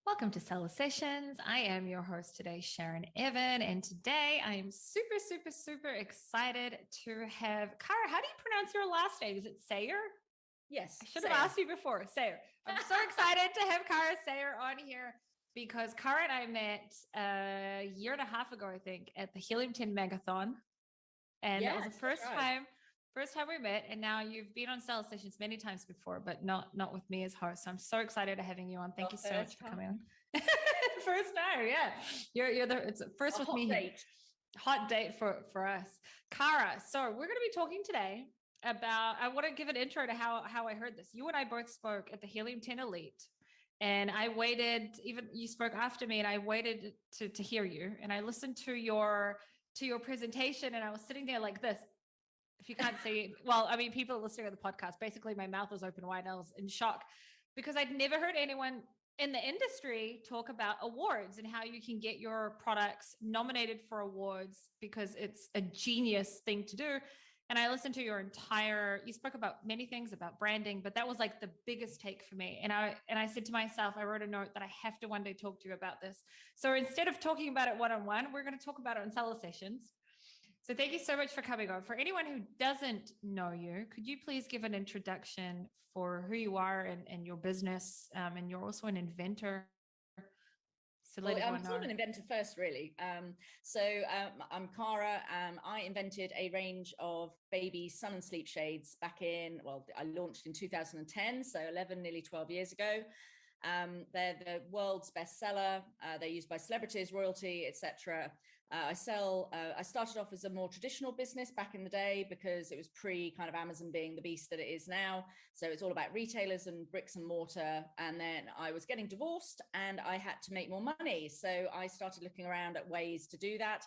Welcome to Seller Sessions. I am your host today, Sharon Evan, and today I am super excited to have Cara. How do you pronounce your last name? Is it Sayer? Yes. I should have asked you before. Sayer. I'm so excited to have Cara Sayer on here because Cara and I met a year and a half ago, I think, at the Helium 10 Magathon. And that was the first time we met. And now you've been on Seller Sessions many times before, but not with me as host. So I'm so excited to having you on. Thank you so much for coming on. First time, yeah. It's first with me here. Hot date for us. Cara, so we're going to be talking today about, I want to give an intro to how I heard this. You and I both spoke at the Helium 10 Elite. And I waited, even you spoke after me, and I waited to hear you. And I listened to your presentation, and I was sitting there like this. If you can't see it, well, I mean, people listening to the podcast, basically my mouth was open wide. I was in shock because I'd never heard anyone in the industry talk about awards and how you can get your products nominated for awards because it's a genius thing to do. And I listened to you spoke about many things about branding, but that was like the biggest take for me. And I said to myself, I wrote a note that I have to one day talk to you about this. So instead of talking about it one-on-one, we're going to talk about it on Seller Sessions. So thank you so much for coming on. For anyone who doesn't know you, could you please give an introduction for who you are and your business? And you're also an inventor. So I'm sort of an inventor first, really. I'm Cara. I invented a range of baby sun and sleep shades I launched in 2010, so 11, nearly 12 years ago. They're the world's bestseller. They're used by celebrities, royalty, etc. I started off as a more traditional business back in the day because it was pre kind of Amazon being the beast that it is now. So it's all about retailers and bricks and mortar. And then I was getting divorced and I had to make more money. So I started looking around at ways to do that.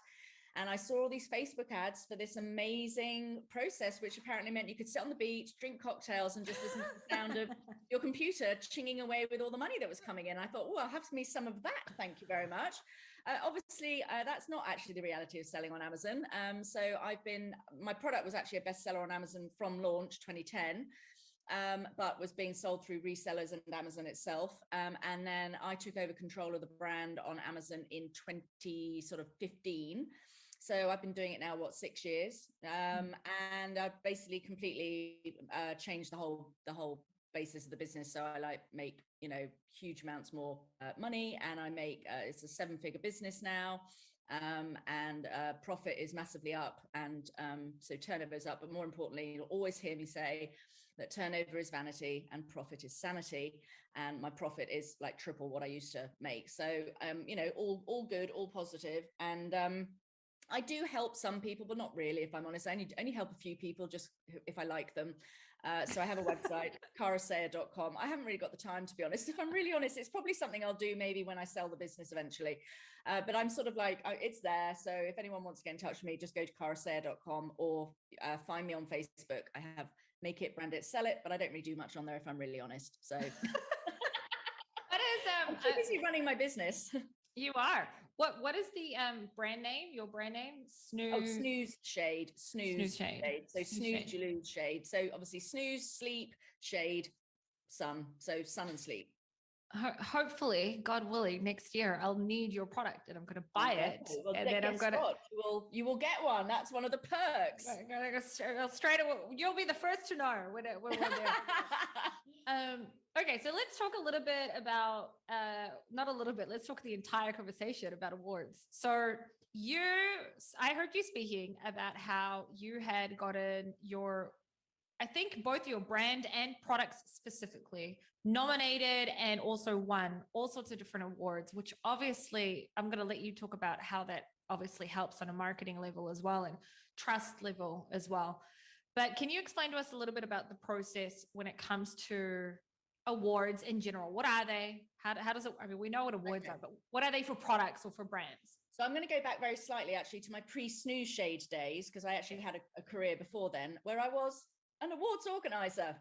And I saw all these Facebook ads for this amazing process, which apparently meant you could sit on the beach, drink cocktails, and just listen to the sound of your computer chinging away with all the money that was coming in. I thought, oh, I'll have me some of that. Thank you very much. Obviously, that's not actually the reality of selling on Amazon. My product was actually a bestseller on Amazon from launch 2010. But was being sold through resellers and Amazon itself. And then I took over control of the brand on Amazon in 2015. So I've been doing it now, 6 years? And I've basically completely changed the whole basis of the business. So I make, huge amounts more money, and I make, it's a 7-figure business now. And profit is massively up. And so turnover is up, but more importantly, you'll always hear me say that turnover is vanity and profit is sanity. And my profit is like triple what I used to make. So, all good, all positive. And I do help some people, but not really, if I'm honest. I only help a few people just if I like them. So I have a website, carasayer.com. I haven't really got the time, to be honest. If I'm really honest, it's probably something I'll do maybe when I sell the business eventually. But I'm sort of like, it's there. So if anyone wants to get in touch with me, just go to carasayer.com or find me on Facebook. I have Make It, Brand It, Sell It, but I don't really do much on there if I'm really honest. So I'm too busy running my business. You are. What is the brand name? Your brand name? Snooze Shade. Snooze Shade. So snooze, you lose shade. So obviously snooze, sleep, shade, sun. So sun and sleep. Hopefully, God willing, next year I'll need your product and I'm going to buy it. Well, and then I'm going to. You will get one. That's one of the perks. Straight away, you'll be the first to know when we're there. Okay, so let's talk a little bit about, not a little bit, let's talk the entire conversation about awards. So I heard you speaking about how you had gotten I think both your brand and products specifically nominated and also won all sorts of different awards, which obviously I'm going to let you talk about how that obviously helps on a marketing level as well and trust level as well. But can you explain to us a little bit about the process when it comes to awards in general? What are they? How does it, I mean, we know what awards are, but what are they for products or for brands? So I'm going to go back very slightly actually to my pre-snooze shade days, because I actually had a career before then where I was an awards organizer.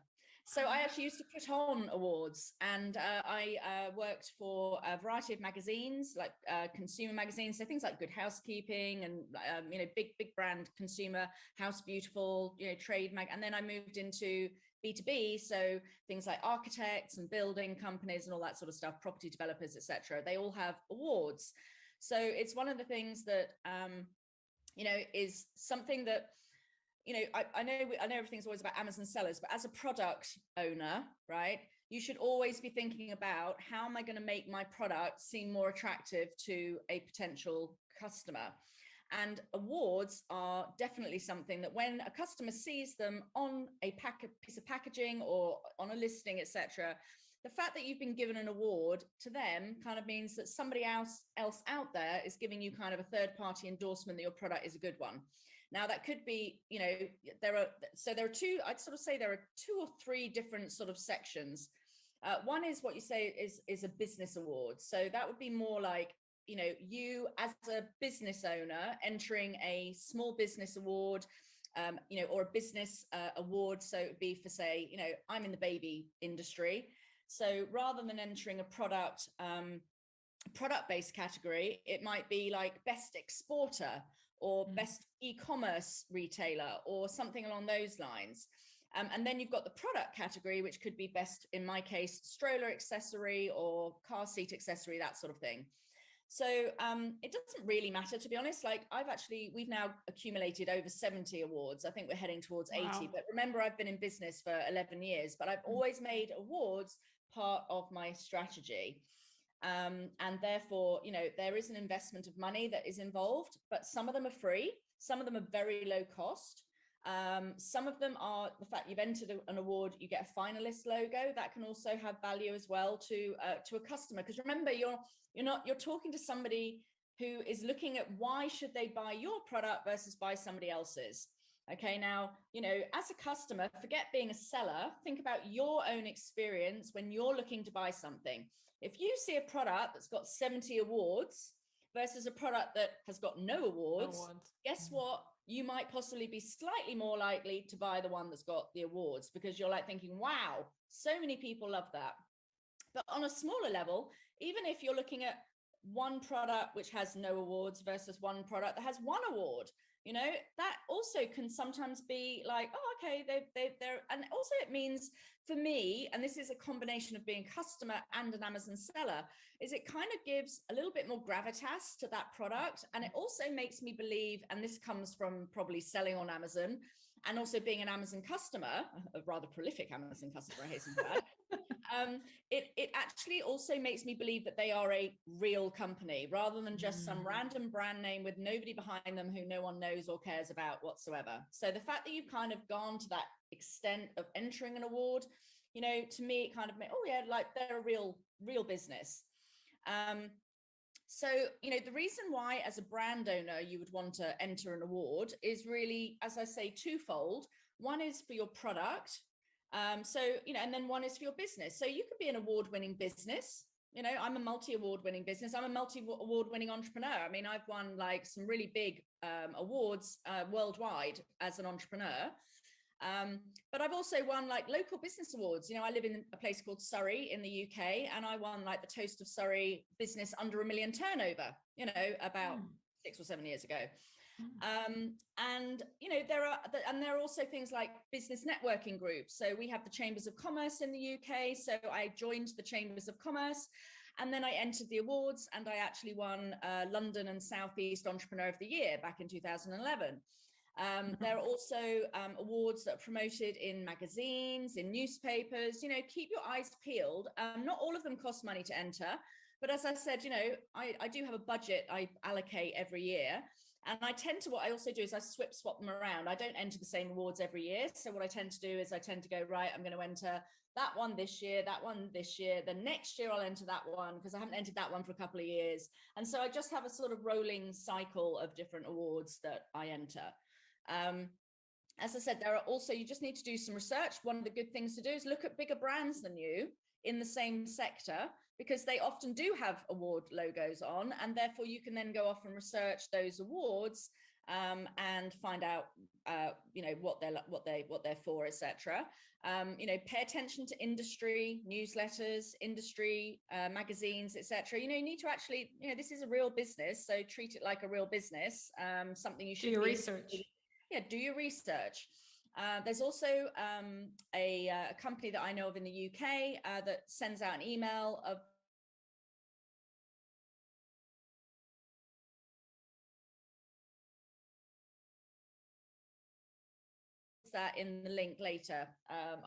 So I actually used to put on awards, and I worked for a variety of magazines, like consumer magazines, so things like Good Housekeeping and big brand consumer, House Beautiful, trade mag. And then I moved into B2B, so things like architects and building companies and all that sort of stuff, property developers, etc. They all have awards. So it's one of the things that, is something that, I know everything's always about Amazon sellers, but as a product owner, right, you should always be thinking about, how am I going to make my product seem more attractive to a potential customer? And awards are definitely something that when a customer sees them on a piece of packaging or on a listing, etc., the fact that you've been given an award to them kind of means that somebody else out there is giving you kind of a third-party endorsement that your product is a good one. Now, that could be, there are two, I'd sort of say there are 2 or 3 different sort of sections. One is what you say is a business award. So that would be more like, you as a business owner entering a small business award, or a business award. So it would be for, say, I'm in the baby industry. So rather than entering a product-based category, it might be like best exporter or best e-commerce retailer or something along those lines. And then you've got the product category, which could be best, in my case, stroller accessory or car seat accessory, that sort of thing. So it doesn't really matter, to be honest. Like we've now accumulated over 70 awards. I think we're heading towards 80. But remember, I've been in business for 11 years, but I've always made awards part of my strategy. And therefore, there is an investment of money that is involved, but some of them are free. Some of them are very low cost. Some of them are the fact you've entered an award, you get a finalist logo that can also have value as well to a customer. Because remember, you're talking to somebody who is looking at why should they buy your product versus buy somebody else's. Okay, now, as a customer, forget being a seller, think about your own experience when you're looking to buy something. If you see a product that's got 70 awards versus a product that has got no awards, guess what? You might possibly be slightly more likely to buy the one that's got the awards, because you're like thinking, wow, so many people love that. But on a smaller level, even if you're looking at one product which has no awards versus one product that has 1 award, that also can sometimes be like, oh, okay, they're, and also it means for me, and this is a combination of being a customer and an Amazon seller, is it kind of gives a little bit more gravitas to that product. And it also makes me believe, and this comes from probably selling on Amazon and also being an Amazon customer, a rather prolific Amazon customer, I hasten to add, it actually also makes me believe that they are a real company rather than just some random brand name with nobody behind them who no one knows or cares about whatsoever. So the fact that you've kind of gone to that extent of entering an award, to me, it kind of made, oh yeah, like they're a real business. So, the reason why as a brand owner you would want to enter an award is really, as I say, twofold. One is for your product. And then one is for your business. So you could be an award-winning business. I'm a multi-award-winning business. I'm a multi-award-winning entrepreneur. I mean, I've won like some really big awards worldwide as an entrepreneur. But I've also won like local business awards. I live in a place called Surrey in the UK, and I won like the Toast of Surrey business under $1 million turnover, about 6 or 7 years ago. And there are also things like business networking groups. So we have the Chambers of Commerce in the UK. So I joined the Chambers of Commerce, and then I entered the awards, and I actually won London and Southeast Entrepreneur of the Year back in 2011. There are also awards that are promoted in magazines, in newspapers. Keep your eyes peeled. Not all of them cost money to enter, but as I said, I do have a budget I allocate every year. And what I also do is I swap them around. I don't enter the same awards every year. So what I tend to do is I tend to go, right, I'm going to enter that one this year, that one this year. Then next year I'll enter that one because I haven't entered that one for a couple of years. And so I just have a sort of rolling cycle of different awards that I enter. As I said, you just need to do some research. One of the good things to do is look at bigger brands than you in the same sector, because they often do have award logos on, and therefore you can then go off and research those awards and find out what they're for, etc. Pay attention to industry newsletters, industry magazines, etc. You need to actually, this is a real business, so treat it like a real business. Something you should do your research. Yeah, do your research. There's also a company that I know of in the UK that sends out an email of that in the link later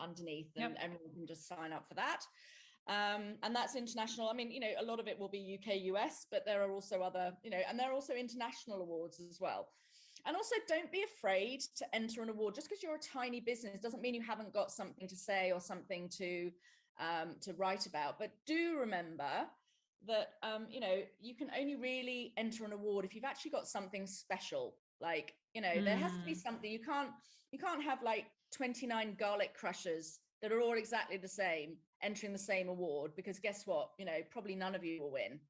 underneath, and everyone can just sign up for that. And that's international. I mean, you know, a lot of it will be UK, US, but there are also other, you know, and there are also international awards as well. And also, don't be afraid to enter an award. Just because you're a tiny business doesn't mean you haven't got something to say or something to write about. But do remember that, you know, you can only really enter an award if you've actually got something special. Like, you know, there has to be something. You can't have like 29 garlic crushers that are all exactly the same entering the same award, because guess what? You know, probably none of you will win.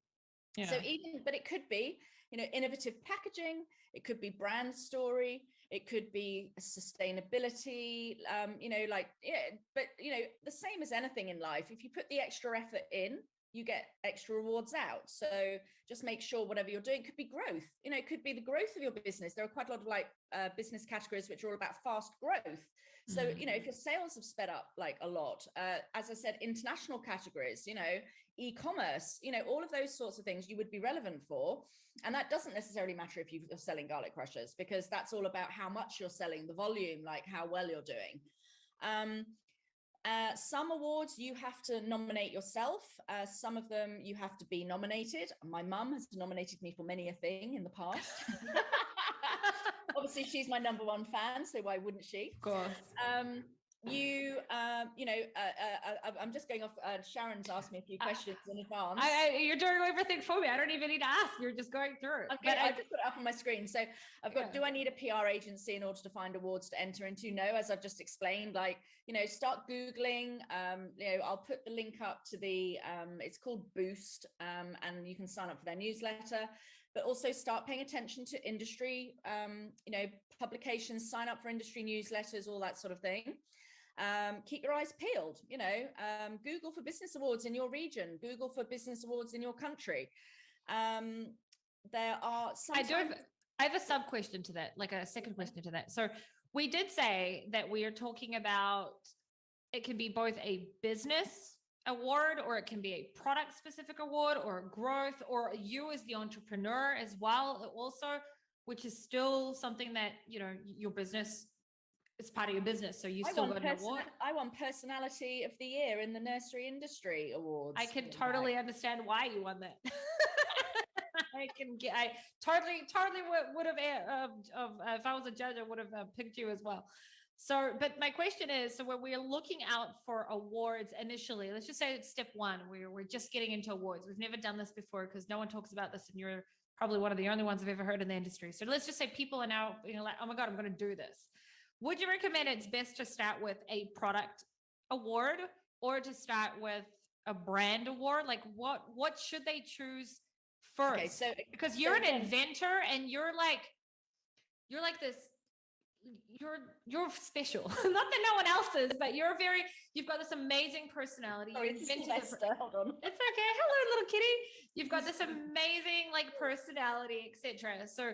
Yeah. So but it could be, you know, innovative packaging, it could be brand story, it could be sustainability, you know, like, yeah, but you know, the same as anything in life, if you put the extra effort in, you get extra rewards out. So just make sure whatever you're doing, could be growth, you know, it could be the growth of your business. There are quite a lot of like business categories which are all about fast growth. So, you know, if your sales have sped up like a lot, as I said, international categories, you know, e-commerce, you know, all of those sorts of things you would be relevant for. And that doesn't necessarily matter if you're selling garlic crushers, because that's all about how much you're selling, the volume, like how well you're doing. Some awards you have to nominate yourself. Some of them you have to be nominated. My mum has nominated me for many a thing in the past. Obviously, she's my #1 fan, so why wouldn't she? Of course. You know, I'm just going off. Sharon's asked me a few questions in advance. You're doing everything for me. I don't even need to ask. You're just going through it. Okay, I just put it up on my screen. So I've got, do I need a PR agency in order to find awards to enter into? No, as I've just explained, like, you know, start Googling. You know, I'll put the link up to the, it's called Boost, and you can sign up for their newsletter. But also start paying attention to industry, you know, publications, sign up for industry newsletters, all that sort of thing. Keep your eyes peeled, you know, Google for business awards in your region, Google for business awards in your country. There are some. I have a sub question to that, like a second question to that. So we did say that we are talking about, it can be both a business award, or it can be a product specific award, or growth, or you as the entrepreneur as well also, which is still something that, you know, your business, it's part of your business, so you still got an award. I won Personality of the Year in the Nursery Industry Awards. I can totally understand why you won that. I totally would have, if I was a judge, I would have picked you as well. So, but my question is, so when we're looking out for awards initially, let's just say it's step one, where we're just getting into awards. We've never done this before because no one talks about this, and you're probably one of the only ones I've ever heard in the industry. So let's just say people are now, you know, like, oh my God, I'm going to do this. Would you recommend it's best to start with a product award or to start with a brand award? Like what should they choose first? Okay, so because you're an inventor and you're like this, you're special. Not that no one else is, but you've got this amazing personality. Oh, it's hold on. It's okay. Hello, little kitty. You've got this amazing like personality, etc. So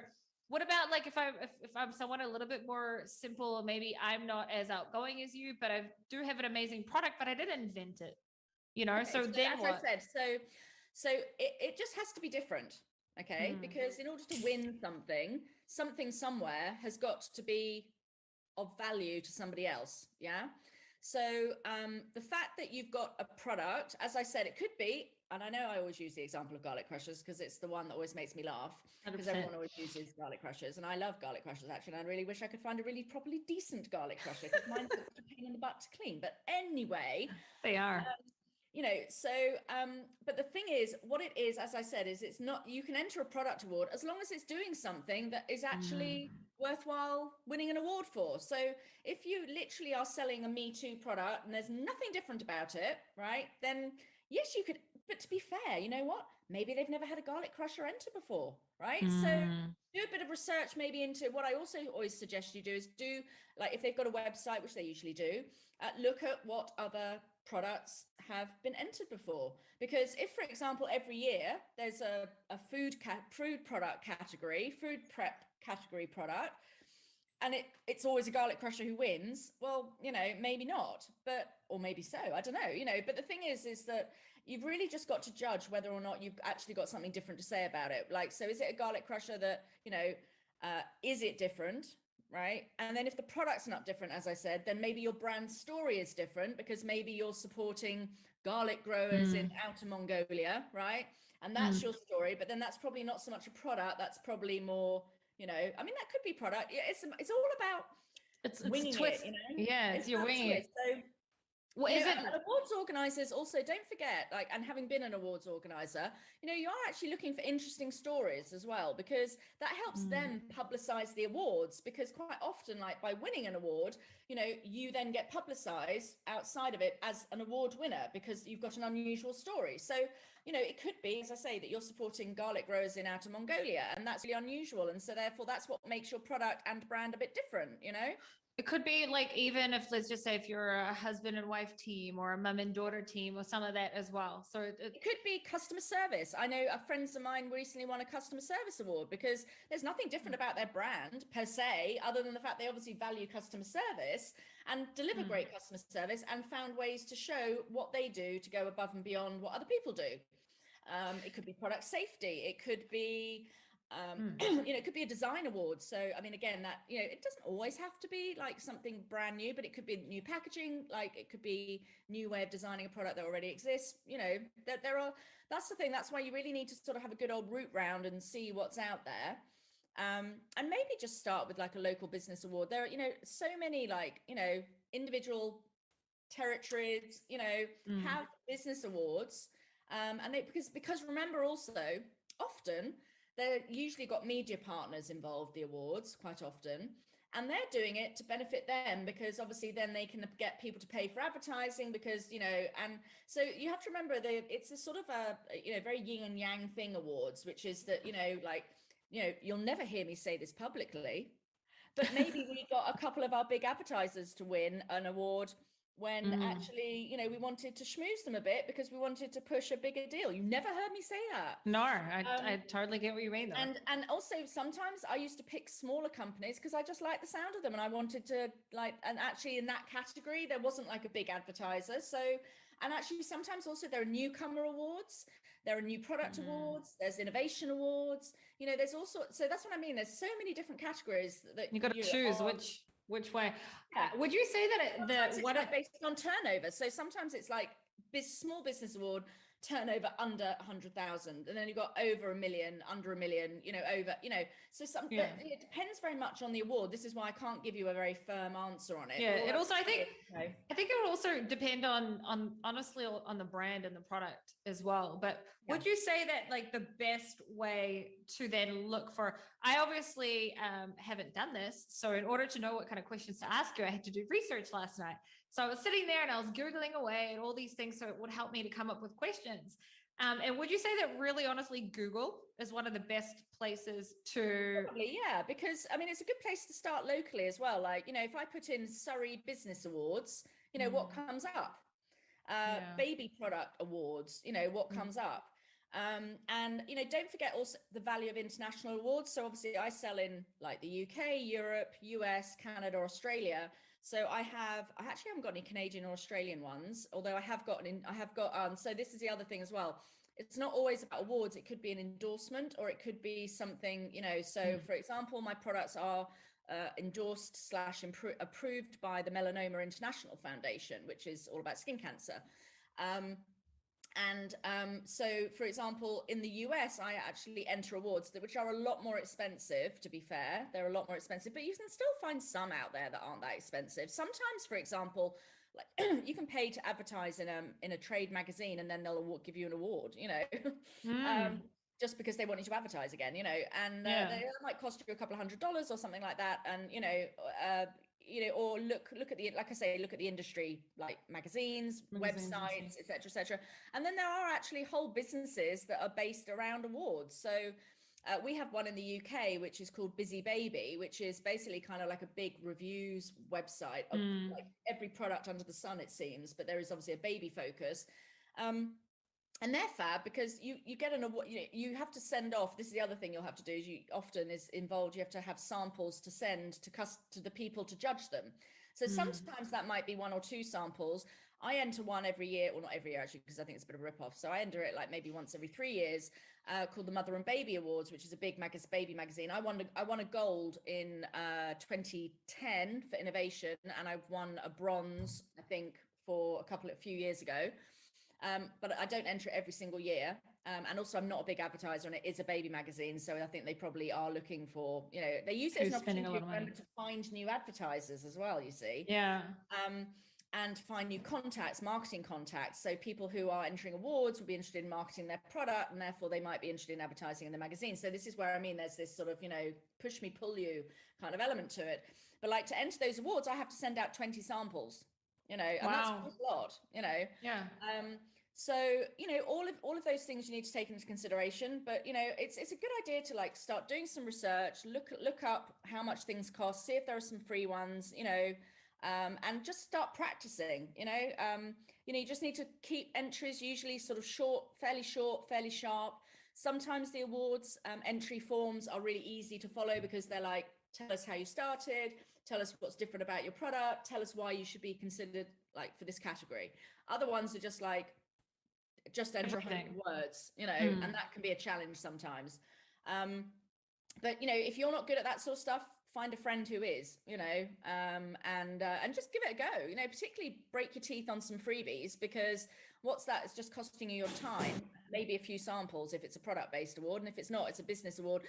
what about like if I'm someone a little bit more simple, maybe I'm not as outgoing as you, but I do have an amazing product, but I didn't invent it, you know? Okay, so then as what? I said, so it just has to be different, okay? Because in order to win something somewhere has got to be of value to somebody else, yeah? So the fact that you've got a product, as I said, it could be, and I know I always use the example of garlic crushers because it's the one that always makes me laugh, because everyone always uses garlic crushers, and I love garlic crushers actually, and I really wish I could find a really properly decent garlic crusher because mine's a pain in the butt to clean. But anyway, they are. You know, so but the thing is, what it is, as I said, is it's not, you can enter a product award as long as it's doing something that is actually worthwhile winning an award for. So if you literally are selling a Me Too product and there's nothing different about it, right, then yes, you could, but to be fair, you know what, maybe they've never had a garlic crusher enter before, right? So do a bit of research maybe into, what I also always suggest you do is do, like, if they've got a website, which they usually do, look at what other products have been entered before. Because if, for example, every year there's a food product category, food prep category product, it's always a garlic crusher who wins. Well, maybe not, or maybe so, I don't know, but the thing is that you've really just got to judge whether or not you've actually got something different to say about it. Like, so is it a garlic crusher that, is it different? Right. And then if the product's not different, as I said, then maybe your brand story is different, because maybe you're supporting garlic growers in Outer Mongolia, right? And that's your story, but then that's probably not so much a product. That's probably more, that could be product. Yeah, it's all about it's winging twist. it, Yeah, it's your winging it. So, what is it? Awards organizers also, don't forget, like, and having been an awards organizer, you are actually looking for interesting stories as well, because that helps them publicize the awards, because quite often, like, by winning an award, you then get publicized outside of it as an award winner because you've got an unusual story. So, it could be, as I say, that you're supporting garlic growers in Outer Mongolia, and that's really unusual. And so therefore that's what makes your product and brand a bit different, It could be like, even if, let's just say, if you're a husband and wife team or a mum and daughter team or some of that as well. So it could be customer service. I know friends of mine recently won a customer service award because there's nothing different about their brand per se, other than the fact they obviously value customer service and deliver great customer service, and found ways to show what they do to go above and beyond what other people do. It could be product safety. It could be it could be a design award. So again, that it doesn't always have to be like something brand new, but it could be new packaging, like it could be new way of designing a product that already exists. That's the thing. That's why you really need to sort of have a good old root round and see what's out there, and maybe just start with like a local business award. There are so many, like, individual territories have business awards, and because remember also, often they're usually got media partners involved, the awards, quite often, and they're doing it to benefit them, because obviously then they can get people to pay for advertising, because and so you have to remember that it's a sort of a very yin and yang thing, awards, which is that you'll never hear me say this publicly, but maybe we got a couple of our big advertisers to win an award when actually, we wanted to schmooze them a bit because we wanted to push a bigger deal. You never heard me say that. No, I totally get what you mean, though. And also sometimes I used to pick smaller companies because I just liked the sound of them, and I wanted to and actually in that category, there wasn't like a big advertiser. So, and actually sometimes also there are newcomer awards, there are new product awards, there's innovation awards, there's also, so that's what I mean. There's so many different categories that you got to choose which way. Would you say that what it's based on turnover? So sometimes it's like small business award, turnover under 100,000, and then you've got over 1 million, under 1 million, over, so it depends very much on the award. This is why I can't give you a very firm answer on it. It also, I think it would also depend on honestly on the brand and the product as well. But would you say that like the best way to then look for, I obviously haven't done this, so in order to know what kind of questions to ask you, I had to do research last night. So I was sitting there and I was Googling away and all these things, so it would help me to come up with questions. And would you say that really honestly Google is one of the best places to... Probably, yeah, because it's a good place to start locally as well. Like, if I put in Surrey Business Awards, what comes up? Baby product awards, what comes up? And don't forget also the value of international awards. So obviously I sell in like the UK, Europe, US, Canada, Australia. So I actually haven't got any Canadian or Australian ones, although I have got, so this is the other thing as well. It's not always about awards. It could be an endorsement, or it could be something, so for example, my products are endorsed / approved by the Melanoma International Foundation, which is all about skin cancer. So for example, in the US, I actually enter awards which are a lot more expensive, to be fair. They're a lot more expensive, but you can still find some out there that aren't that expensive. Sometimes, for example, like you can pay to advertise in a trade magazine, and then they'll give you an award, just because they want you to advertise again, and they might cost you a couple of $100 or something like that. And, or look at the, like I say, look at the industry, like magazines, websites, et cetera. And then there are actually whole businesses that are based around awards. So we have one in the UK, which is called Busy Baby, which is basically kind of like a big reviews website of like every product under the sun, it seems, but there is obviously a baby focus. And they're fab because you get an award, you have to send off. This is the other thing you'll have to do is you have to have samples to send to the people to judge them. So sometimes that might be 1 or 2 samples. I enter one every year, or not every year actually, because I think it's a bit of a rip-off. So I enter it like maybe once every 3 years, called the Mother and Baby Awards, which is a big baby magazine. I won a gold in 2010 for innovation, and I've won a bronze, I think, for a few years ago. But I don't enter it every single year. And also I'm not a big advertiser, and it is a baby magazine. So I think they probably are looking for, they use it as an opportunity to find new advertisers as well, you see. Yeah. And find new contacts, marketing contacts. So people who are entering awards will be interested in marketing their product, and therefore they might be interested in advertising in the magazine. So this is where, there's this sort of, push me, pull you kind of element to it. But like, to enter those awards, I have to send out 20 samples, and that's a lot, Yeah. So, all of those things you need to take into consideration, but, it's a good idea to like start doing some research, look up how much things cost, see if there are some free ones, and just start practicing. You just need to keep entries usually sort of fairly sharp. Sometimes the awards entry forms are really easy to follow because they're like, tell us how you started, tell us what's different about your product, tell us why you should be considered like for this category. Other ones are just like, just enter 100 words, and that can be a challenge sometimes. But if you're not good at that sort of stuff, find a friend who is, and just give it a go. Particularly break your teeth on some freebies, because what's that? It's just costing you your time, maybe a few samples if it's a product-based award, and if it's not, it's a business award.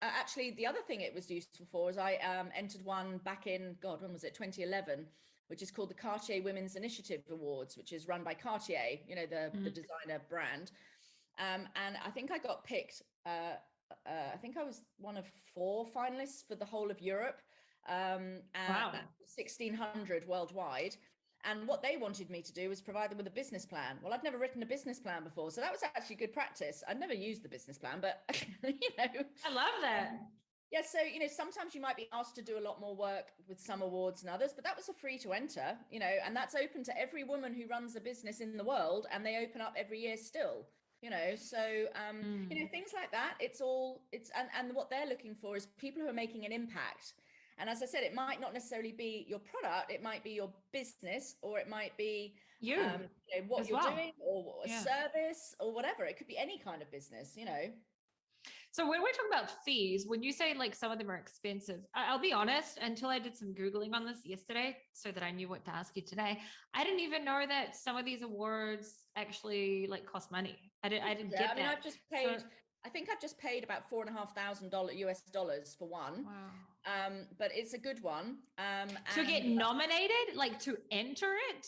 Actually, the other thing it was useful for is I entered one back in, when was it? 2011, which is called the Cartier Women's Initiative Awards, which is run by Cartier, the designer brand. And I think I got picked. I think I was one of 4 finalists for the whole of Europe, and 1,600 worldwide. And what they wanted me to do was provide them with a business plan. Well, I'd never written a business plan before, so that was actually good practice. I'd never used the business plan, but I love that. Yeah, so sometimes you might be asked to do a lot more work with some awards than others, but that was a free to enter, and that's open to every woman who runs a business in the world, and they open up every year still. So things like that. And what they're looking for is people who are making an impact. And as I said, it might not necessarily be your product, it might be your business, or it might be what you're doing, or a service, or whatever. It could be any kind of business. So when we're talking about fees, when you say like some of them are expensive, I'll be honest, until I did some Googling on this yesterday so that I knew what to ask you today, I didn't even know that some of these awards actually like cost money. I didn't get that. I've just paid, I think I've just paid about $4,500 US dollars for one. Wow. But it's a good one. To get nominated, like to enter it?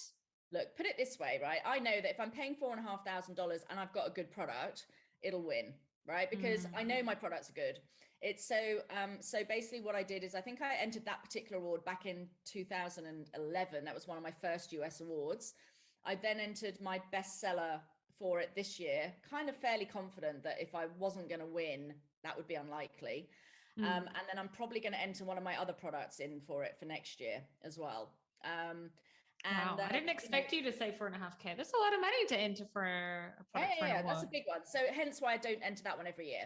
Look, put it this way, right? I know that if I'm paying $4,500 and I've got a good product, it'll win. Right? Because I know my products are good. It's so basically what I did is I think I entered that particular award back in 2011. That was one of my first US awards. I then entered my bestseller for it this year, kind of fairly confident that if I wasn't going to win, that would be unlikely. And then I'm probably going to enter one of my other products in for it for next year as well. And wow, I didn't expect you to say $4,500. That's a lot of money to enter for a product. Yeah, that's a big one. So hence why I don't enter that one every year,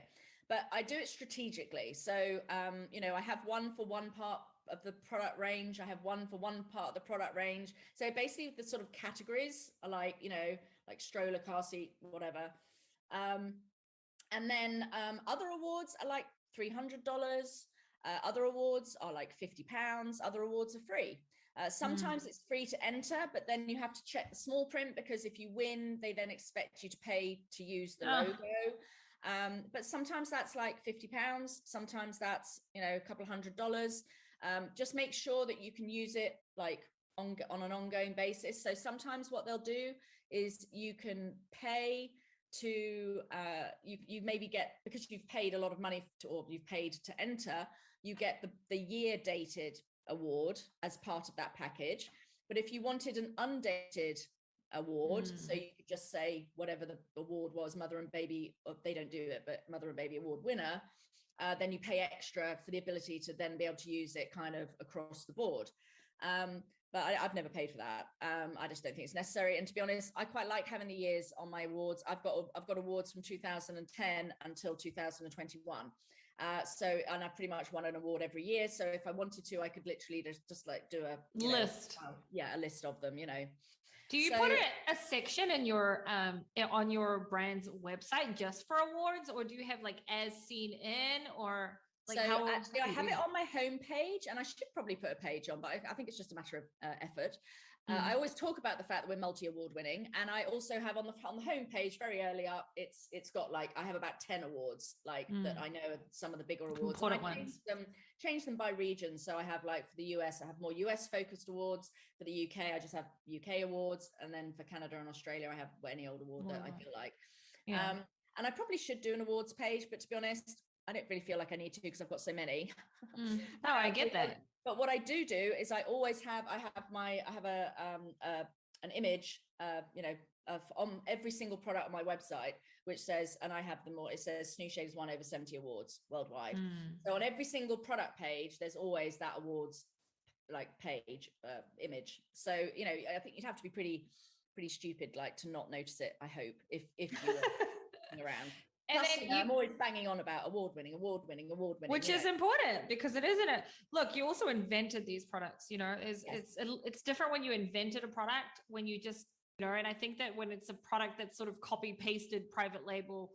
but I do it strategically. So, I have one for one part of the product range. I have one for one part of the product range. So basically the sort of categories are like, like stroller, car seat, whatever. And then other awards are like $300. Other awards are like £50. Other awards are free. Sometimes it's free to enter, but then you have to check the small print, because if you win, they then expect you to pay to use the logo. But sometimes that's like £50. Sometimes that's, a couple $100. Just make sure that you can use it like on an ongoing basis. So sometimes what they'll do is you can pay to, you maybe get, because you've paid a lot of money or you've paid to enter, you get the year dated award as part of that package. But if you wanted an undated award, so you could just say whatever the award was, Mother and Baby, they don't do it, but Mother and Baby Award winner, then you pay extra for the ability to then be able to use it kind of across the board. but I've never paid for that. I just don't think it's necessary. And to be honest, I quite like having the years on my awards. I've got awards from 2010 until 2021. And I pretty much won an award every year. So if I wanted to, I could literally just like do a list. A list of them, Do you put a section in your on your brand's website just for awards, or do you have like as seen in, or like how actually I have it on my homepage, and I should probably put a page on, but I think it's just a matter of effort. I always talk about the fact that we're multi-award winning, and I also have on the homepage very early up, it's got like, I have about 10 awards that I know are some of the bigger awards. Important ones. Change them by region. So I have like for the US, I have more US focused awards. For the UK, I just have UK awards, and then for Canada and Australia, I have any old award that I feel like. Yeah. And I probably should do an awards page, but to be honest, I don't really feel like I need to because I've got so many. No, I get that. But what I do is I always have, I have an image, of on every single product on my website, which says, and I have them all, it says Snoo Shades won over 70 awards worldwide. So on every single product page, there's always that awards like page image. So, I think you'd have to be pretty stupid, like to not notice it, I hope, if you were around. And plus, I'm always banging on about award winning, which is important because it isn't it. Look, you also invented these products. It's different when you invented a product, when you just and I think that when it's a product that's sort of copy pasted private label,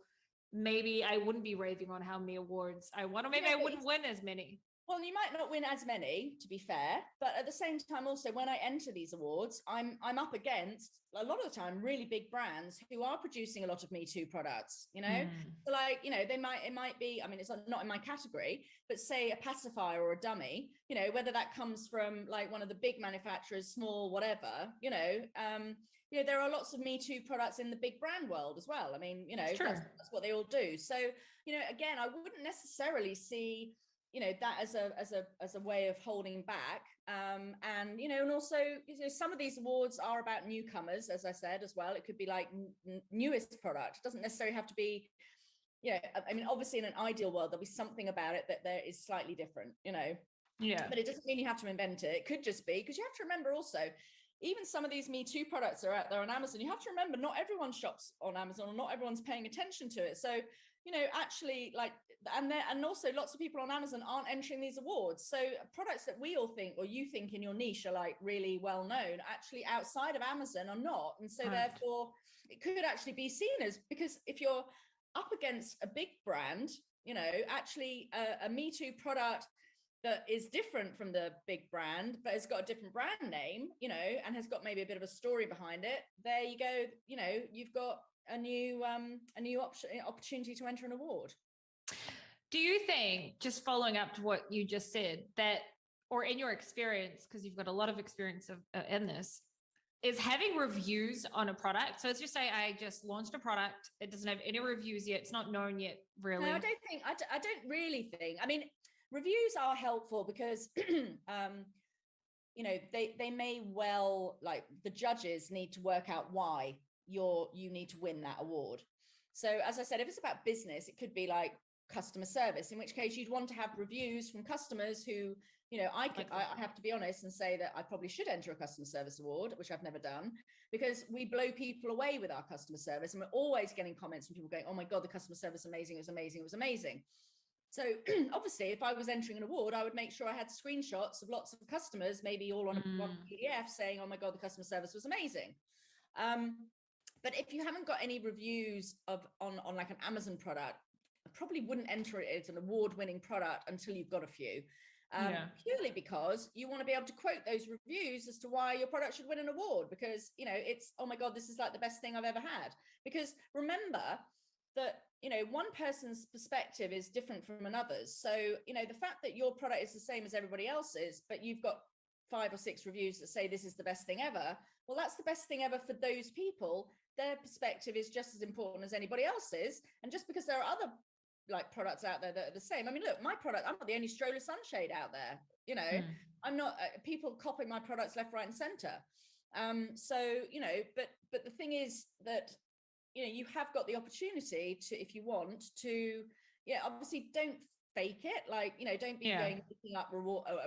maybe I wouldn't be raving on how many awards I won, or maybe I wouldn't win as many. Well, you might not win as many, to be fair, but at the same time, also when I enter these awards, I'm up against a lot of the time really big brands who are producing a lot of Me Too products. So like it might be. I mean, it's not in my category, but say a pacifier or a dummy. Whether that comes from like one of the big manufacturers, small, whatever. There are lots of Me Too products in the big brand world as well. I mean, that's what they all do. So again, I wouldn't necessarily see that as a way of holding back, and also some of these awards are about newcomers, as I said as well. It could be like newest product. It doesn't necessarily have to be. I mean, obviously in an ideal world there'll be something about it that there is slightly different, but it doesn't mean you have to invent it. It could just be, because you have to remember also, even some of these Me Too products are out there on Amazon. You have to remember, not everyone shops on Amazon, or not everyone's paying attention to it. So actually, like, and also lots of people on Amazon aren't entering these awards. So products that we all think, or you think in your niche, are like really well known, actually outside of Amazon are not. And so therefore it could actually be seen as, because if you're up against a big brand, actually a Me Too product that is different from the big brand, but has got a different brand name, and has got maybe a bit of a story behind it, there you go. You've got a new opportunity to enter an award. Do you think, just following up to what you just said, that, or in your experience, because you've got a lot of experience in this, is having reviews on a product? So let's just say I just launched a product, it doesn't have any reviews yet, it's not known yet, really. No, I don't really think. I mean, reviews are helpful because they may well, like, the judges need to work out why you need to win that award. So as I said, if it's about business, it could be like customer service, in which case you'd want to have reviews from customers who, I have to be honest and say that I probably should enter a customer service award, which I've never done, because we blow people away with our customer service, and we're always getting comments from people going, oh my God, the customer service amazing, it was amazing, it was amazing. So obviously, if I was entering an award, I would make sure I had screenshots of lots of customers, maybe all on one PDF, saying, oh my God, the customer service was amazing. But if you haven't got any reviews on like an Amazon product, I probably wouldn't enter it as an award-winning product until you've got a few. Purely because you want to be able to quote those reviews as to why your product should win an award, because it's, oh my God, this is like the best thing I've ever had. Because remember that one person's perspective is different from another's. So the fact that your product is the same as everybody else's, but you've got 5 or 6 reviews that say this is the best thing ever, well, that's the best thing ever for those people. Their perspective is just as important as anybody else's. And just because there are other like products out there that are the same, I mean, look, my product, I'm not the only stroller sunshade out there. I'm not people copying my products left, right, and center. So but the thing is that you have got the opportunity to, if you want to, obviously don't fake it. Like, you know, don't be going picking up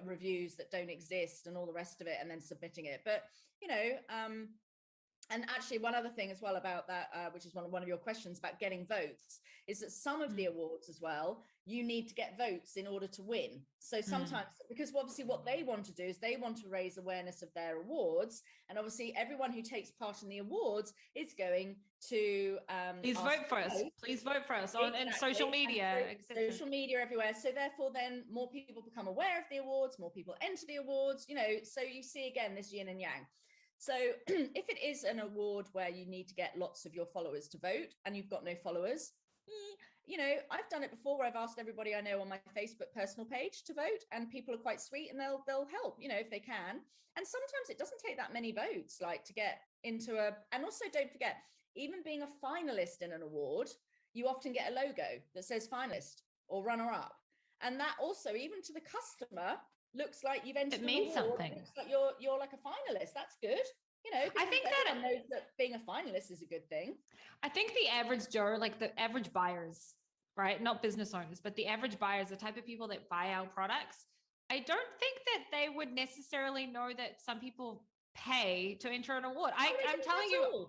reviews that don't exist and all the rest of it and then submitting it. But, you know, and actually one other thing as well about that, which is one of your questions about getting votes, is that some of the awards as well, you need to get votes in order to win. So sometimes, because obviously what they want to do is they want to raise awareness of their awards. And obviously everyone who takes part in the awards is going to please vote for us. Please vote for us on social media. Social media everywhere. So therefore then more people become aware of the awards, more people enter the awards, you know, so you see again this yin and yang. So if it is an award where you need to get lots of your followers to vote and you've got no followers, you know, I've done it before where I've asked everybody I know on my Facebook personal page to vote, and people are quite sweet and they'll help, you know, if they can. And sometimes it doesn't take that many votes, like to get into and also don't forget, even being a finalist in an award, you often get a logo that says finalist or runner up. And that also, even to the customer, looks like you've entered. It means something. It looks like you're like a finalist. That's good. You know, I think that knows that being a finalist is a good thing. I think the average Joe, like the average buyers, right? Not business owners, but the average buyers, the type of people that buy our products, I don't think that they would necessarily know that some people pay to enter an award. I'm telling you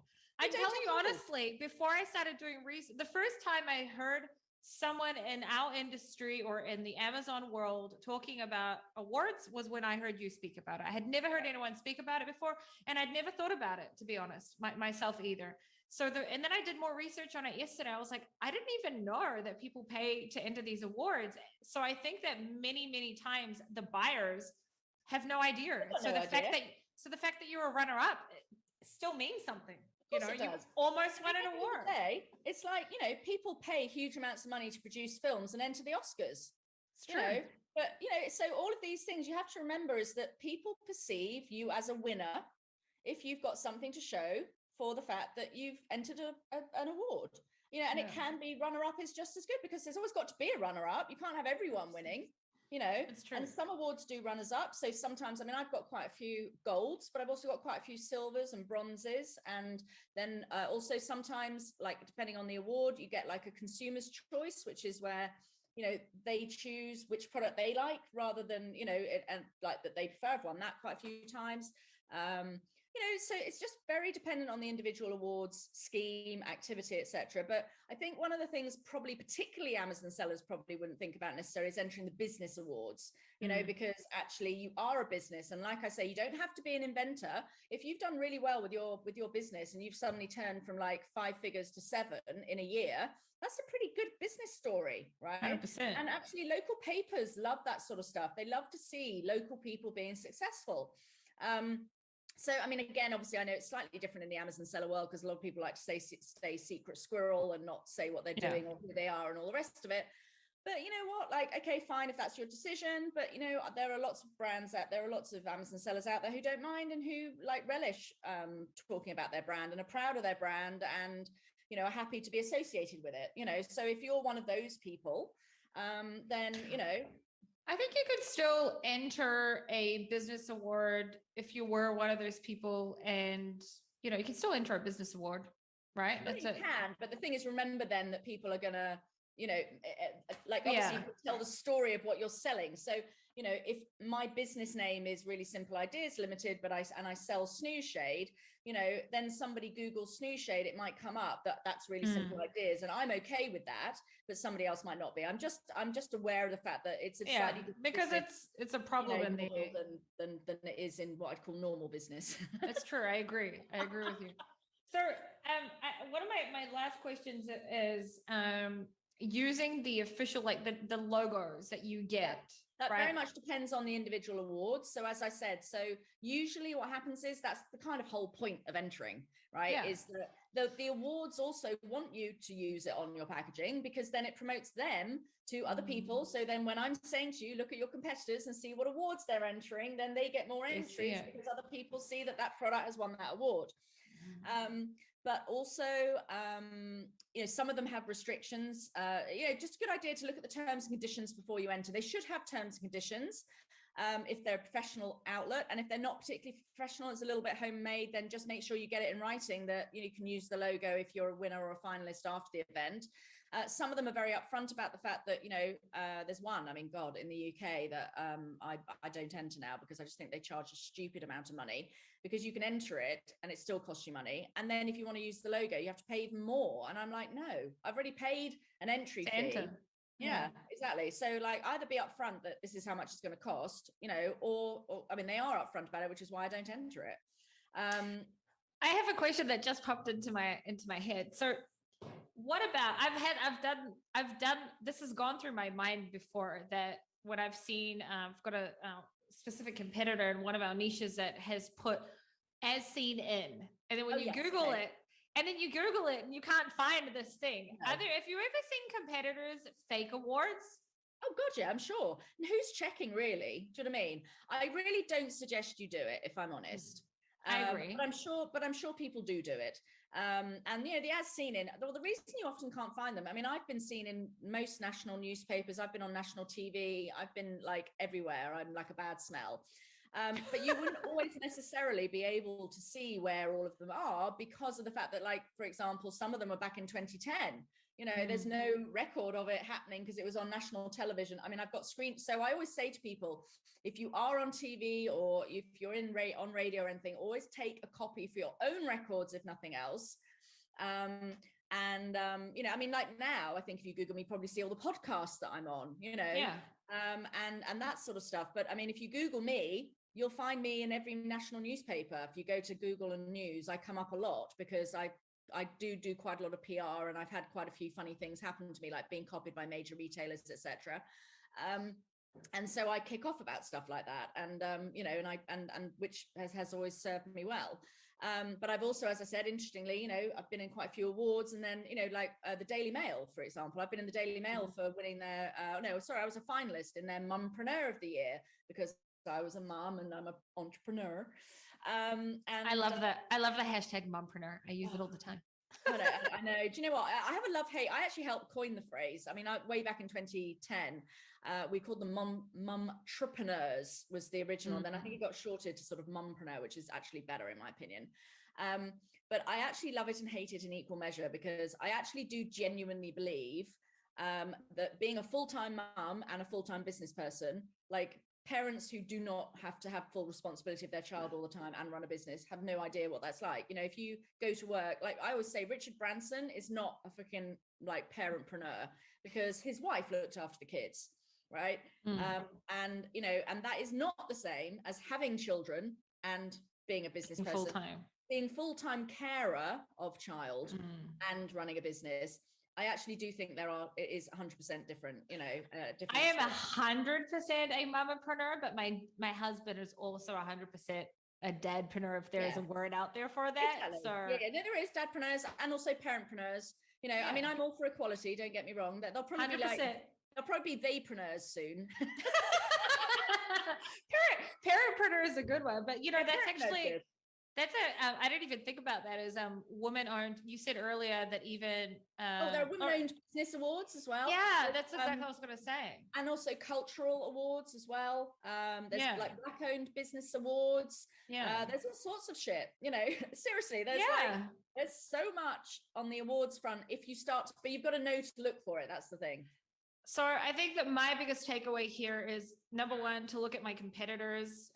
honestly, before I started doing research, the first time I heard someone in our industry or in the Amazon world talking about awards was when I heard you speak about it. I had never heard anyone speak about it before, and I'd never thought about it, to be honest, myself either. So and then I did more research on it yesterday. I was like, I didn't even know that people pay to enter these awards. So I think that many, many times the buyers have no idea. So the fact that you're a runner-up still means something. You know, you almost won an award. It's like, you know, people pay huge amounts of money to produce films and enter the Oscars. It's true. You know, but, you know, so all of these things you have to remember is that people perceive you as a winner if you've got something to show for the fact that you've entered an award. You know, and it can be runner-up is just as good, because there's always got to be a runner-up. You can't have everyone winning. You know, and some awards do runners up. So sometimes, I mean, I've got quite a few golds, but I've also got quite a few silvers and bronzes. And then also sometimes, like, depending on the award, you get like a consumer's choice, which is where, you know, they choose which product they like rather than, you know, and like that they prefer. I've won that quite a few times. You know, so it's just very dependent on the individual awards scheme, activity, etc. But I think one of the things probably particularly Amazon sellers probably wouldn't think about necessarily is entering the business awards, you know, because actually you are a business. And like I say, you don't have to be an inventor. If you've done really well with your business and you've suddenly turned from like 5 figures to 7 in a year, that's a pretty good business story, right? 100%. And actually local papers love that sort of stuff. They love to see local people being successful. So, I mean, again, obviously, I know it's slightly different in the Amazon seller world because a lot of people like to stay secret squirrel and not say what they're doing or who they are and all the rest of it. But you know what, like, okay, fine, if that's your decision. But, you know, there are lots of brands out there, are lots of Amazon sellers out there who don't mind and who like relish talking about their brand and are proud of their brand and, you know, are happy to be associated with it. You know, so if you're one of those people, then, you know, I think you could still enter a business award if you were one of those people, and you know, you can still enter a business award, right? You can, but the thing is, remember then that people are gonna, you know, like obviously you could tell the story of what you're selling. So, you know, if my business name is Really Simple Ideas Limited, but I sell snooze shade, you know, then somebody Googles snooze shade, it might come up that's Really Simple Ideas, and I'm okay with that, but somebody else might not be. I'm just aware of the fact that it's a slightly different because it's a problem in the than it is in what I'd call normal business. That's true. I agree with you. So, one of my last questions is using the official, like the logos that you get. That very much depends on the individual awards. So as I said, so usually what happens is that's the kind of whole point of entering, right? Yeah. Is that the awards also want you to use it on your packaging because then it promotes them to other people. So then when I'm saying to you, look at your competitors and see what awards they're entering, then they get more entries because other people see that product has won that award. But also, you know, some of them have restrictions. You know, just a good idea to look at the terms and conditions before you enter. They should have terms and conditions. if they're a professional outlet. And if they're not particularly professional, it's a little bit homemade, then just make sure you get it in writing that you can use the logo if you're a winner or a finalist after the event. Some of them are very upfront about the fact that, there's one, I mean, God, in the UK that I don't enter now because I just think they charge a stupid amount of money, because you can enter it and it still costs you money. And then if you want to use the logo, you have to pay even more. And I'm like, no, I've already paid an entry fee. Enter. Yeah, exactly. So like either be upfront that this is how much it's going to cost, or I mean, they are upfront about it, which is why I don't enter it. I have a question that just popped into my head. So what about, I've done, this has gone through my mind before, that what I've seen, I've got a specific competitor in one of our niches that has put as seen in, and then when you Google it, and then you Google it and you can't find this thing. No. Have you ever seen competitors fake awards? Oh God, yeah, I'm sure. And who's checking really? Do you know what I mean? I really don't suggest you do it, if I'm honest. I agree. But I'm sure people do it. And the as seen in, well, the reason you often can't find them, I mean, I've been seen in most national newspapers, I've been on national TV, I've been like everywhere. I'm like a bad smell. But you wouldn't always necessarily be able to see where all of them are, because of the fact that, like, for example, some of them are back in 2010. There's no record of it happening because it was on national television. I mean, I've got screens. So I always say to people, if you are on TV or if you're on radio or anything, always take a copy for your own records, if nothing else. I mean, like now, I think if you Google me, you probably see all the podcasts that I'm on, and that sort of stuff. But I mean, if you Google me, you'll find me in every national newspaper. If you go to Google and News, I come up a lot because I do quite a lot of PR, and I've had quite a few funny things happen to me, like being copied by major retailers, etc. And so I kick off about stuff like that, and and which has always served me well. But I've also, as I said, interestingly, I've been in quite a few awards, and then like the Daily Mail, for example. I've been in the Daily Mail for winning their I was a finalist in their Mumpreneur of the Year, because I was a mom and I'm an entrepreneur. And I love that. I love the hashtag Mumpreneur. I use it all the time. I know. Do you know what? I have a love-hate. I actually helped coin the phrase. I mean, way back in 2010, we called them mumtrepreneurs was the original. And then I think it got shorted to sort of mumpreneur, which is actually better in my opinion. But I actually love it and hate it in equal measure, because I actually do genuinely believe that being a full-time mum and a full-time business person, like, parents who do not have to have full responsibility of their child all the time and run a business have no idea what that's like. If you go to work, like I always say, Richard Branson is not a freaking like parentpreneur, because his wife looked after the kids, right? And that is not the same as having children and being a business person, full-time. Being full-time carer of child and running a business. I actually do think it is 100% different, different. I am 100% a mamapreneur, but my husband is also 100% a dadpreneur, if there is a word out there for that. Exactly. So no, there is dadpreneurs and also parentpreneurs. I mean, I'm all for equality, don't get me wrong. They'll probably 100%. They'll probably be theypreneurs soon. Parentpreneur is a good one, but that's actually... That's I didn't even think about that as woman-owned. You said earlier that even there are women-owned business awards as well. Yeah, that's exactly what I was going to say. And also cultural awards as well. There's like Black-owned business awards. Yeah, there's all sorts of shit. Seriously, there's so much on the awards front. If you start, but you've got to know to look for it. That's the thing. So I think that my biggest takeaway here is, number one, to look at my competitors,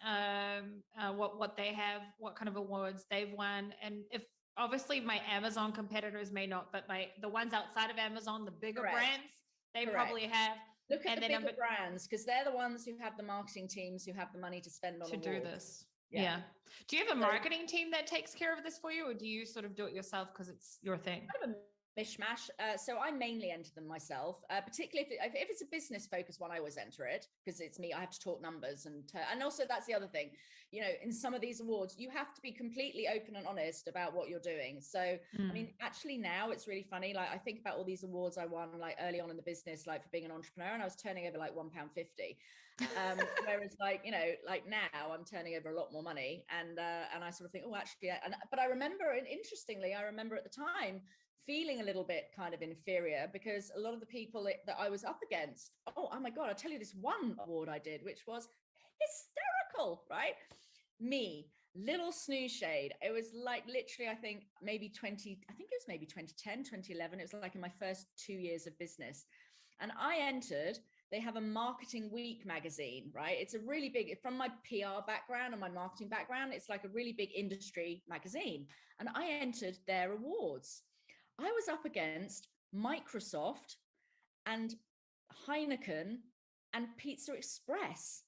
what they have, what kind of awards they've won. And if obviously my Amazon competitors may not, but the ones outside of Amazon, the bigger brands, they probably have. Look at the bigger brands, because they're the ones who have the marketing teams who have the money to spend on awards. Do this. Yeah. Do you have a marketing team that takes care of this for you, or do you sort of do it yourself because it's your thing? I have a mishmash. So I mainly enter them myself, particularly if it's a business focused one. I always enter it because it's me. I have to talk numbers, and also that's the other thing. In some of these awards, you have to be completely open and honest about what you're doing. So I mean, actually now it's really funny. Like I think about all these awards I won like early on in the business, like for being an entrepreneur, and I was turning over like £1.50. Whereas like now I'm turning over a lot more money, and I sort of think, oh, actually, but I remember, and interestingly, I remember at the time feeling a little bit kind of inferior, because a lot of the people that I was up against, oh my God, I'll tell you this one award I did, which was hysterical, right? Me, little snooze shade. It was like literally, I think maybe 2010, 2011. It was like in my first 2 years of business. And I entered, they have a Marketing Week magazine, right? It's a really big, from my PR background and my marketing background, it's like a really big industry magazine. And I entered their awards. I was up against Microsoft and Heineken and Pizza Express.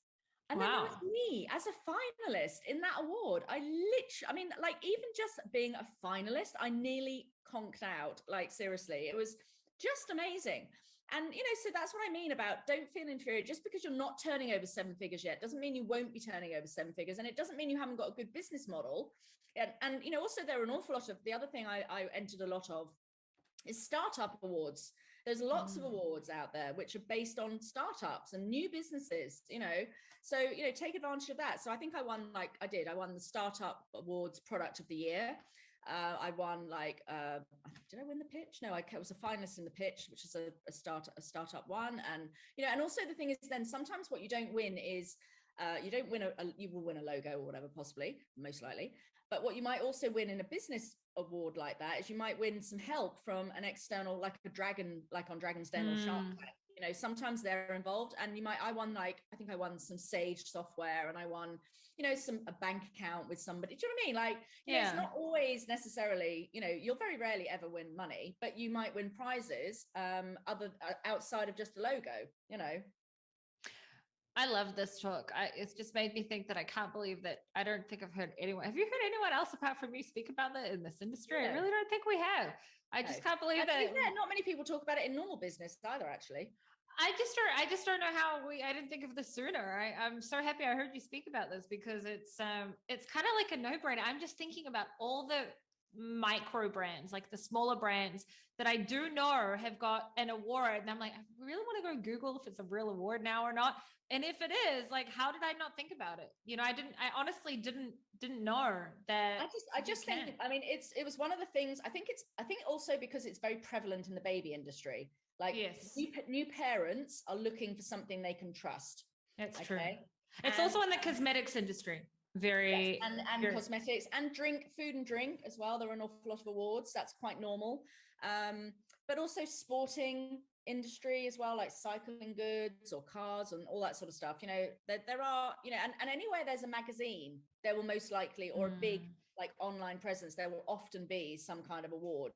And then there was me as a finalist in that award. I mean, like, even just being a finalist, I nearly conked out. Like, seriously, it was just amazing. And, so that's what I mean about don't feel inferior. Just because you're not turning over 7 figures yet doesn't mean you won't be turning over 7 figures. And it doesn't mean you haven't got a good business model. And also there are an awful lot of, the other thing I entered a lot of is startup awards. There's lots of awards out there which are based on startups and new businesses, so, take advantage of that. So I think I won the Startup Awards Product of the Year. I won did I win the pitch? No, I was a finalist in the pitch, which is a startup one. And, and also the thing is then sometimes what you don't win is, you don't win you will win a logo or whatever, possibly, most likely. But what you might also win in a business award like that is you might win some help from an external, like a dragon, like on Dragon's Den or Shark Tank. Sometimes they're involved. And I think I won some Sage software, and I won, a bank account with somebody. Do you know what I mean? Like, it's not always necessarily, you'll very rarely ever win money, but you might win prizes outside of just a logo, I love this talk. It's just made me think that I can't believe that I don't think I've heard anyone. Have you heard anyone else apart from you speak about that in this industry? I really don't think we have. I just can't believe that. Not many people talk about it in normal business either, actually. I just don't know how I didn't think of this sooner. I'm so happy I heard you speak about this because it's kind of like a no-brainer. I'm just thinking about all the micro brands, like the smaller brands that I do know have got an award. And I'm like, I really want to go Google if it's a real award now or not. And if it is, like, how did I not think about it? I honestly didn't know that. I just think, I mean, it was one of the things, I think also because it's very prevalent in the baby industry. Like, yes, new parents are looking for something they can trust. That's true. It's also in the cosmetics industry. Very, yes, and cosmetics and food and drink as well. There are an awful lot of awards. That's quite normal. But also sporting industry as well, like cycling goods or cars and all that sort of stuff. There are, and anywhere there's a magazine, there will most likely, or a big like online presence, there will often be some kind of award.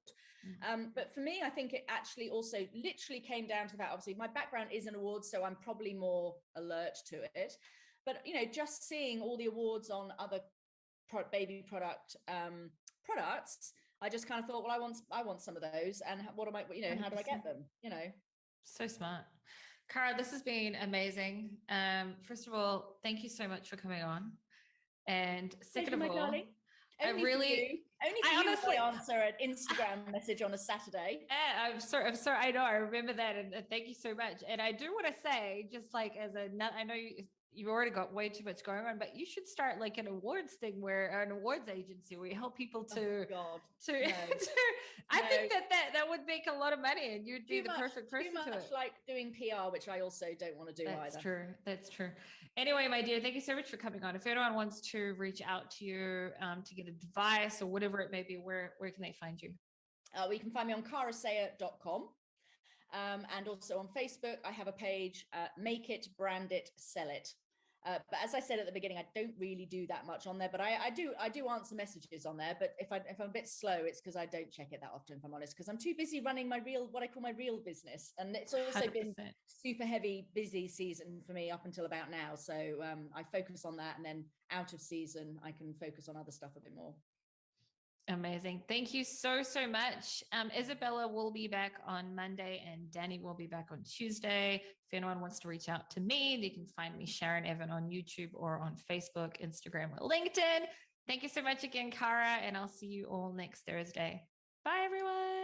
But for me, I think it actually also literally came down to that. Obviously, my background is in awards, so I'm probably more alert to it. But, just seeing all the awards on other baby products, I just kind of thought, well, I want some of those. And what am I, how do I get them? So smart. Cara, this has been amazing. First of all, thank you so much for coming on. And second of all, I honestly answer an Instagram message on a Saturday. Yeah, I'm sorry. I know. I remember that. And thank you so much. And I do want to say, just like I know you've already got way too much going on, but you should start like an awards thing an awards agency where you help people to, I think that would make a lot of money and you'd be the perfect person to it. Like doing PR, which I also don't want to do either. That's true. Anyway, my dear, thank you so much for coming on. If anyone wants to reach out to you to get advice or whatever it may be, where can they find you? Well, you can find me on carasayer.com. And also on Facebook, I have a page, Make It, Brand It, Sell It. But as I said at the beginning, I don't really do that much on there, but I do answer messages on there. But if I'm a bit slow, it's because I don't check it that often, if I'm honest, because I'm too busy running what I call my real business. And it's also 100%. Been super heavy, busy season for me up until about now. So I focus on that. And then out of season, I can focus on other stuff a bit more. Amazing. Thank you so much. Isabella will be back on Monday and Danny will be back on Tuesday. If anyone wants to reach out to me, they can find me, Sharon Evan, on YouTube or on Facebook, Instagram, or LinkedIn. Thank you so much again, Cara, and I'll see you all next Thursday. Bye, everyone.